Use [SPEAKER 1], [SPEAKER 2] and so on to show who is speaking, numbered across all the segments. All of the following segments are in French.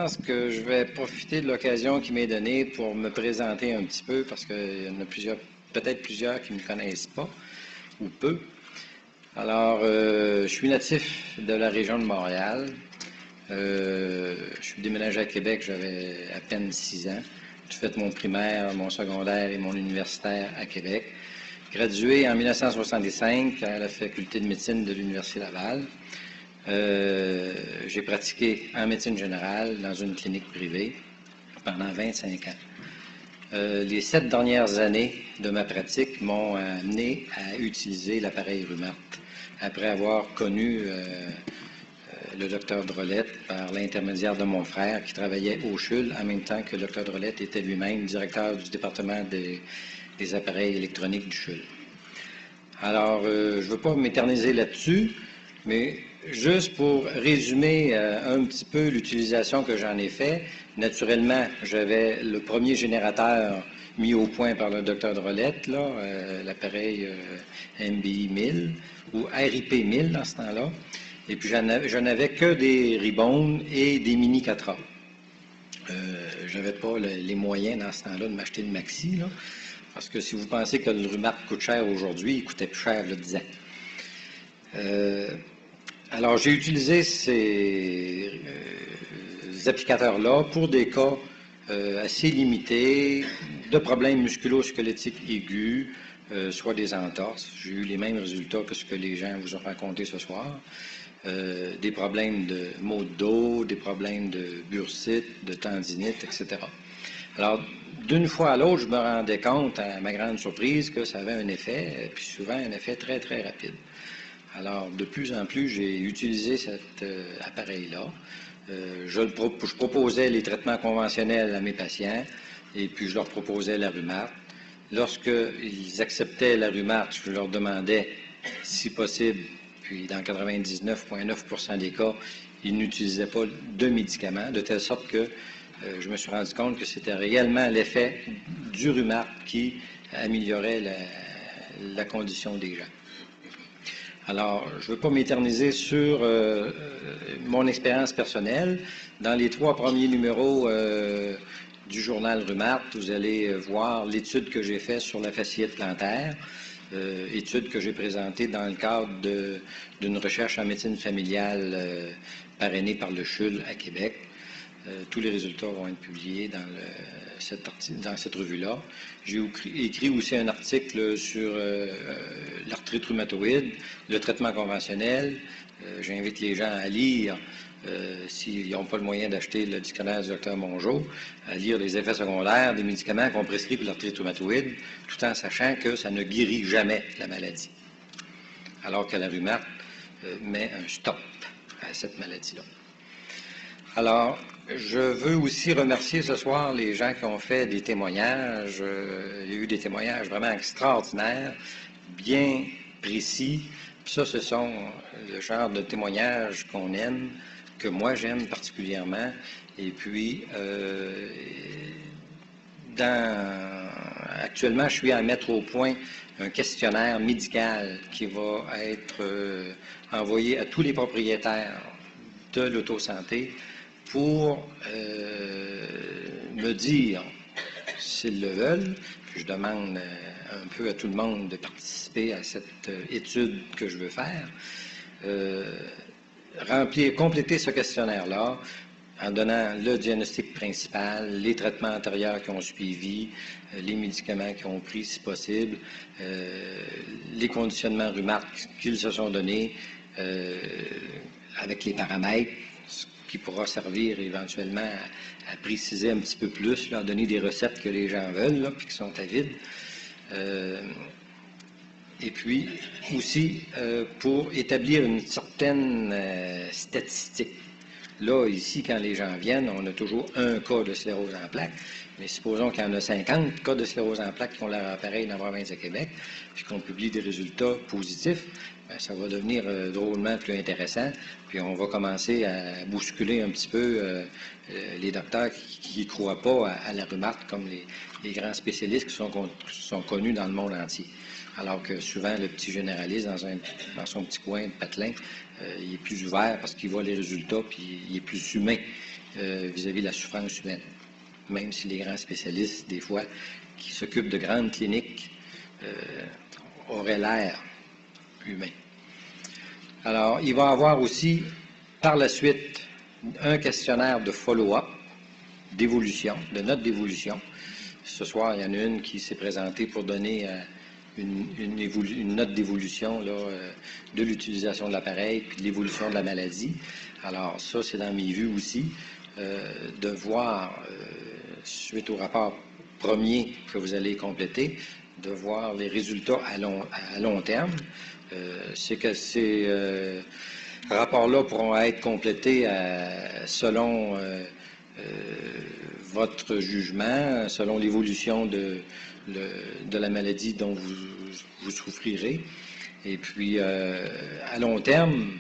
[SPEAKER 1] pense que je vais profiter de l'occasion qui m'est donnée pour me présenter un petit peu, parce qu'il y en a plusieurs, peut-être plusieurs qui ne me connaissent pas, ou peu. Alors, je suis natif de la région de Montréal. Je suis déménagé à Québec, j'avais à peine 6 ans. J'ai fait mon primaire, mon secondaire et mon universitaire à Québec. Gradué en 1965 à la faculté de médecine de l'Université Laval. J'ai pratiqué en médecine générale dans une clinique privée pendant 25 ans. Les 7 dernières années de ma pratique m'ont amené à utiliser l'appareil Rumart après avoir connu le docteur Drolette par l'intermédiaire de mon frère qui travaillait au CHUL en même temps que le docteur Drolette était lui-même directeur du département des appareils électroniques du CHUL. Alors, je ne veux pas m'éterniser là-dessus, mais juste pour résumer un petit peu l'utilisation que j'en ai fait, naturellement, j'avais le premier générateur mis au point par le docteur Drolette, l'appareil MBI 1000 ou RIP 1000 dans ce temps-là. Et puis, je n'avais que des Ribbon et des Mini 4A. Je n'avais pas les moyens dans ce temps-là de m'acheter le Maxi, là, parce que si vous pensez que le Rumart coûte cher aujourd'hui, il coûtait plus cher il y a 10 ans. Alors, j'ai utilisé ces applicateurs-là pour des cas assez limités de problèmes musculo-squelettiques aigus, soit des entorses. J'ai eu les mêmes résultats que ce que les gens vous ont raconté ce soir. Des problèmes de maux de dos, des problèmes de bursite, de tendinite, etc. Alors, d'une fois à l'autre, je me rendais compte, à ma grande surprise, que ça avait un effet, puis souvent un effet très, très rapide. Alors, de plus en plus, j'ai utilisé cet appareil-là. Je proposais les traitements conventionnels à mes patients, et puis je leur proposais la Rumart. Lorsqu'ils acceptaient la Rumart, je leur demandais, si possible, puis dans 99,9% des cas, ils n'utilisaient pas de médicaments, de telle sorte que je me suis rendu compte que c'était réellement l'effet du Rumart qui améliorait la condition des gens. Alors, je ne veux pas m'éterniser sur mon expérience personnelle. Dans les 3 premiers numéros du journal Rumart, vous allez voir l'étude que j'ai faite sur la fasciite plantaire, étude que j'ai présentée dans le cadre d'une recherche en médecine familiale parrainée par le CHUL à Québec. Tous les résultats vont être publiés dans cette revue-là. J'ai écrit aussi un article sur l'arthrite rhumatoïde, le traitement conventionnel. J'invite les gens à lire, s'ils n'ont pas le moyen d'acheter le dictionnaire du Dr Mongeau, à lire les effets secondaires des médicaments qu'on prescrit pour l'arthrite rhumatoïde, tout en sachant que ça ne guérit jamais la maladie. Alors que la Rumart met un stop à cette maladie-là. Alors, je veux aussi remercier ce soir les gens qui ont fait des témoignages. Il y a eu des témoignages vraiment extraordinaires, bien précis. Puis ça, ce sont le genre de témoignages qu'on aime, que moi j'aime particulièrement. Et puis, actuellement, je suis à mettre au point un questionnaire médical qui va être envoyé à tous les propriétaires de l'autosanté pour me dire s'ils le veulent. Puis je demande un peu à tout le monde de participer à cette étude que je veux faire. Compléter ce questionnaire-là en donnant le diagnostic principal, les traitements antérieurs qui ont suivi, les médicaments qu'ils ont pris si possible, les conditionnements Rumart qu'ils se sont donnés avec les paramètres, qui pourra servir éventuellement à préciser un petit peu plus, à donner des recettes que les gens veulent, là, puis qui sont avides. Et puis, aussi, pour établir une certaine statistique. Là, ici, quand les gens viennent, on a toujours un cas de sclérose en plaques, mais supposons qu'il y en a 50 cas de sclérose en plaques qui ont leur appareil dans la province de Québec, puis qu'on publie des résultats positifs, bien, ça va devenir drôlement plus intéressant, puis on va commencer à bousculer un petit peu les docteurs qui ne croient pas à la Rumart comme les grands spécialistes qui sont connus dans le monde entier. Alors que souvent, le petit généraliste, dans son petit coin de patelin, il est plus ouvert parce qu'il voit les résultats, puis il est plus humain vis-à-vis de la souffrance humaine. Même si les grands spécialistes, des fois, qui s'occupent de grandes cliniques, auraient l'air humain. Alors, il va y avoir aussi, par la suite, un questionnaire de follow-up, d'évolution, de note d'évolution. Ce soir, il y en a une qui s'est présentée pour donner une note d'évolution de l'utilisation de l'appareil puis de l'évolution de la maladie. Alors, ça, c'est dans mes vues aussi, de voir, suite au rapport premier que vous allez compléter, de voir les résultats à long terme. C'est que ces rapports-là pourront être complétés selon votre jugement, selon l'évolution de la maladie dont vous souffrirez. Et puis, à long terme,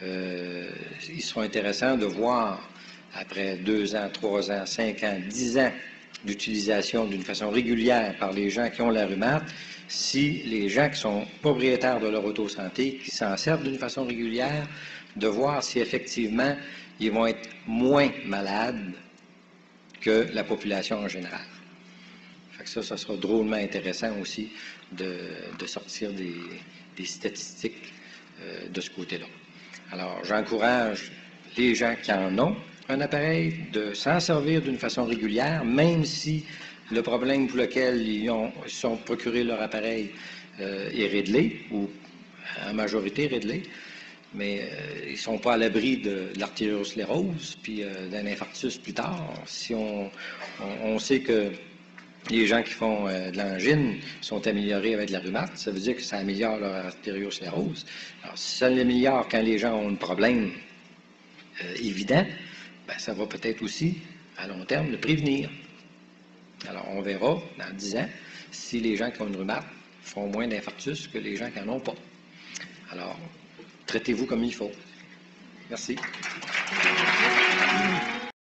[SPEAKER 1] il sera intéressant de voir, après 2 ans, 3 ans, 5 ans, 10 ans d'utilisation d'une façon régulière par les gens qui ont la rhumate, si les gens qui sont propriétaires de leur auto-santé, qui s'en servent d'une façon régulière, de voir si effectivement ils vont être moins malades que la population en général. Fait que ça sera drôlement intéressant aussi de sortir des statistiques de ce côté-là. Alors, j'encourage les gens qui en ont un appareil de s'en servir d'une façon régulière, même si le problème pour lequel ils sont procurés leur appareil est réglé, ou en majorité réglé, mais ils ne sont pas à l'abri de l'artériosclérose, puis d'un infarctus plus tard. Si on sait que les gens qui font de l'angine sont améliorés avec de la rhumate, ça veut dire que ça améliore leur artériosclérose. Alors, si ça l'améliore quand les gens ont un problème évident, ben, ça va peut-être aussi, à long terme, le prévenir. Alors, on verra dans 10 ans si les gens qui ont une rhumate font moins d'infarctus que les gens qui n'en ont pas. Alors, traitez-vous comme il faut. Merci.